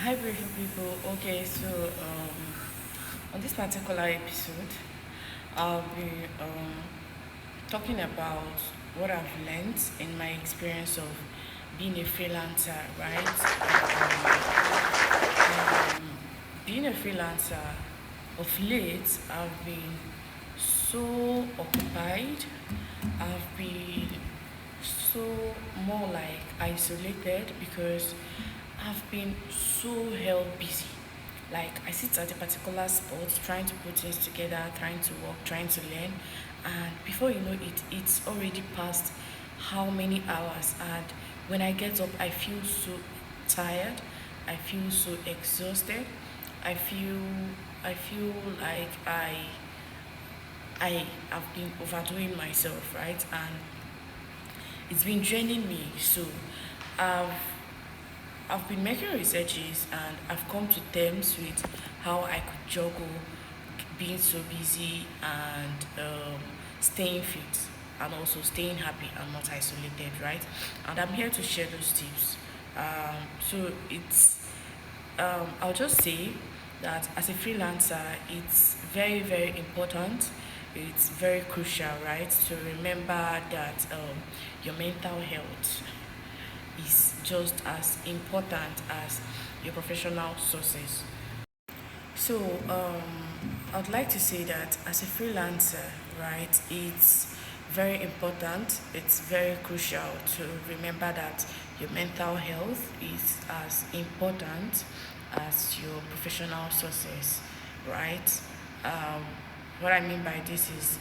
Hi, beautiful people. Okay, so on this particular episode, I'll be talking about what I've learned in my experience of being a freelancer, right? Being a freelancer, of late, I've been so occupied. I've been so more like isolated because I've been so hell busy. Like I sit at a particular spot trying to put things together, trying to work, trying to learn, and before you know it, it's already past how many hours. And when I get up, I feel so tired. I feel so exhausted. I feel I feel like I have been overdoing myself, right? And it's been draining me. So I've I've been making researches and I've come to terms with how I could juggle being so busy and staying fit and also staying happy and not isolated, right? And I'm here to share those tips. So I'll just say that as a freelancer, it's very, very important. It's very crucial, right? To remember that your mental health is just as important as your professional success. So, I'd like to say that as a freelancer, right, it's very important, it's very crucial to remember that your mental health is as important as your professional success, right? Um, what I mean by this is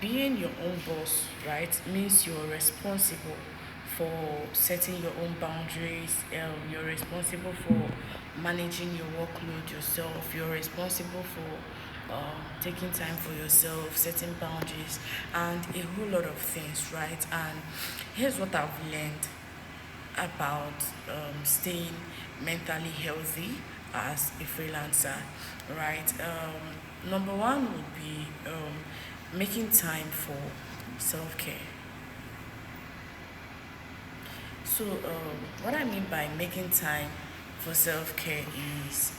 being your own boss, right, means you're responsible for setting your own boundaries. You're responsible for managing your workload yourself. You're responsible for taking time for yourself, setting boundaries, and a whole lot of things, right? And here's what I've learned about staying mentally healthy as a freelancer, right? Number one would be making time for self care. So, what I mean by making time for self care is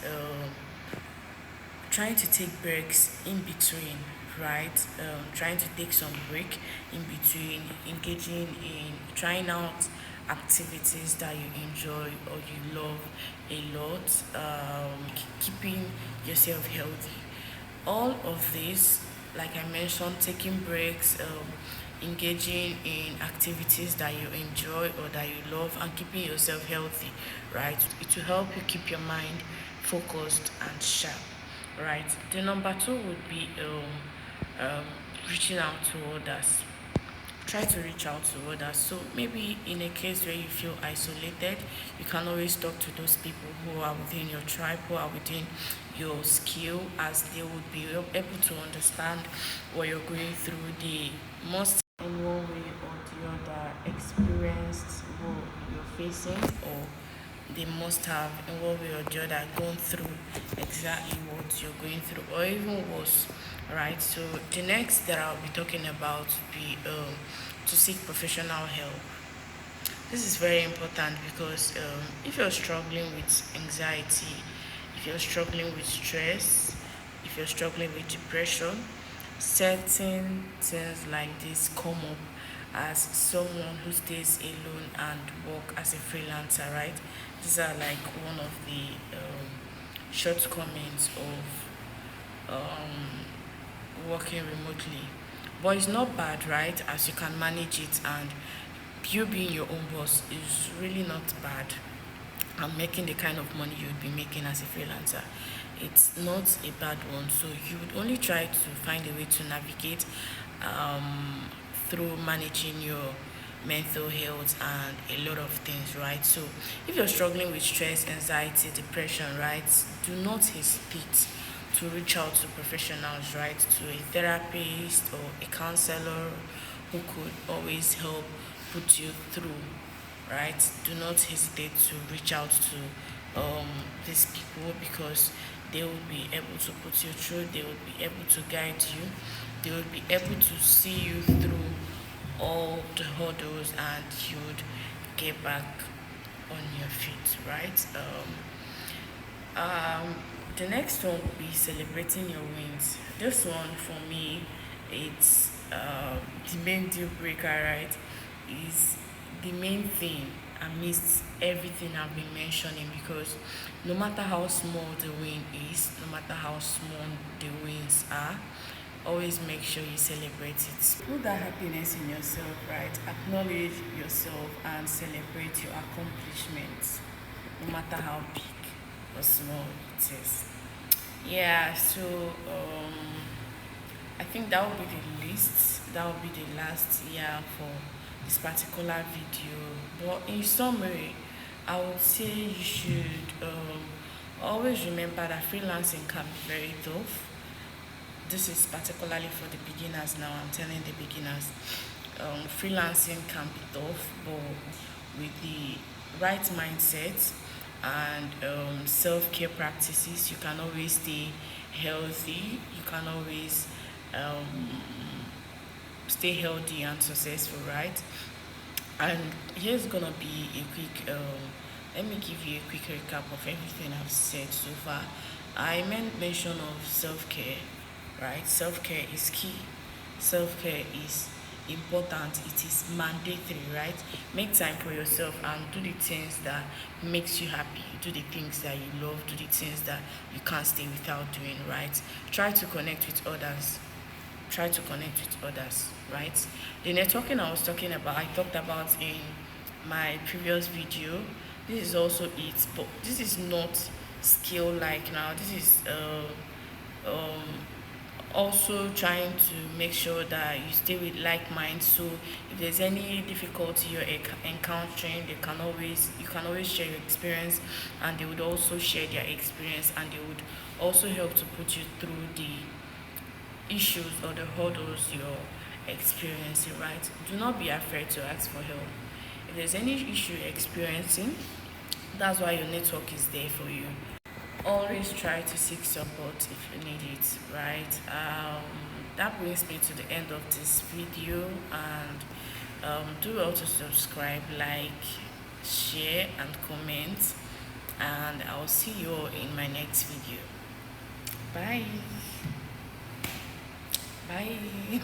trying to take breaks in between, right? Trying to take some break in between, engaging in trying out activities that you enjoy or you love a lot, keeping yourself healthy. All of this, like I mentioned, taking breaks, engaging in activities that you enjoy or that you love, and keeping yourself healthy, right? It will help you keep your mind focused and sharp, right? The number two would be reaching out to others. Try to reach out to others. So maybe in a case where you feel isolated, you can always talk to those people who are within your tribe, who are within your skill, as they would be able to understand what you're going through. They must in one way or the other experienced what you're facing, or they must have in one way or the other gone through exactly what you're going through, or even worse, right? So the next that I'll be talking about would be to seek professional help. This is very important because if you're struggling with anxiety, if you're struggling with stress, if you're struggling with depression, certain things like this come up as someone who stays alone and work as a freelancer, right? These are like one of the shortcomings of working remotely. But it's not bad, right? As you can manage it, and you being your own boss is really not bad. And making the kind of money you would be making as a freelancer, it's not a bad one. So you would only try to find a way to navigate um, through managing your mental health and a lot of things, right? So if you're struggling with stress, anxiety, depression, right, do not hesitate to reach out to professionals, right? To a therapist or a counselor who could always help put you through, right? Do not hesitate to reach out to these people because they will be able to put you through, they will be able to guide you, they will be able to see you through all the hurdles, and you would get back on your feet, right? Um, the next one will be celebrating your wins. This one for me, it's the main deal breaker, right? Is the main thing amidst everything I've been mentioning, because no matter how small the win is, no matter how small the wins are, always make sure you celebrate it. Put that happiness in yourself, right? Acknowledge yourself and celebrate your accomplishments, no matter how big or small it is. Yeah, so I think that will be the list. That will be the last year for this particular video. But in summary, I would say you should always remember that freelancing can be very tough. This is particularly for the beginners now. I'm telling the beginners, freelancing can be tough, but with the right mindset and self-care practices, you can always stay healthy. You can always um, stay healthy and successful, right? And here's gonna be a quick let me give you a quick recap of everything I've said so far. I made mention of self-care, right? Self-care is key. Self-care is important. It is mandatory, right? Make time for yourself and do the things that makes you happy. Do the things that you love. Do the things that you can't stay without doing, right? Try to connect with others. Try to connect with others, right? The networking I was talking about, I talked about in my previous video. This is also it, but this is not skill like now. This is um, also trying to make sure that you stay with like minds. So if there's any difficulty you're encountering, you can always share your experience, and they would also share their experience, and they would also help to put you through the issues or the hurdles you're experiencing, right? Do not be afraid to ask for help. If there's any issue you're experiencing, that's why your network is there for you. Always try to seek support if you need it, right? That brings me to the end of this video, and do well to subscribe, like, share, and comment. And I'll see you all in my next video. Bye. Bye.